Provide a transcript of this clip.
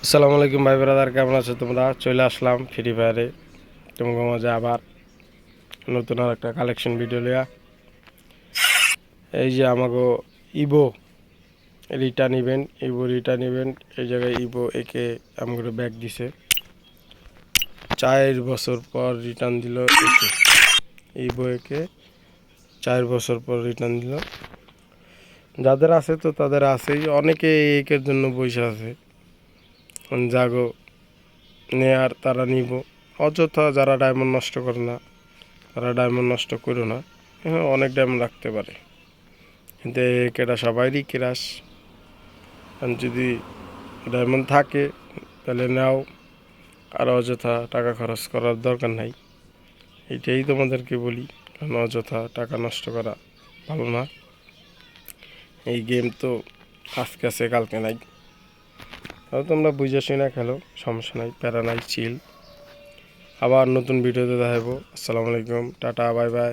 আসসালামু আলাইকুম ভাই ব্রাদার, কেমন আছো তোমরা? চলে আসলাম ফ্রি ফায়ারে তোমাকে মাঝে আবার নতুন আর একটা কালেকশন ভিডিও লিয়া। এই যে আমাকে ইভো রিটার্ন ইভেন্ট এই জায়গায় ইভো একে আমাকে ব্যাগ দিছে 4 বছর পর রিটার্ন দিল। একে ইভো একে 4 বছর পর রিটার্ন দিল। যাদের আছে তো তাদের আছেই, অনেকে একের জন্য বসে আছে। জাগো নেয়ার তারা নিব, অযথা যারা ডায়মন্ড নষ্ট করে না তারা ডায়মন্ড নষ্ট করো না। হ্যাঁ, অনেক ডায়মন্ড রাখতে পারে, কিন্তু কেটা সবাইরই ক্রাশ। যদি ডায়মন্ড থাকে তাহলে নাও, আর অযথা টাকা খরচ করার দরকার নাই। এটাই তোমাদেরকে বলি, কারণ অযথা টাকা নষ্ট করা ভালো না। এই গেম তো আজকে আছে কালকে নাই, তাও তোমরা বুঝে শুনে খেলো, সমস্যা নাই, প্যারা নাই, চিল। আবার নতুন ভিডিওতে দেখাবো। আসসালামু আলাইকুম, টাটা, বাই বাই।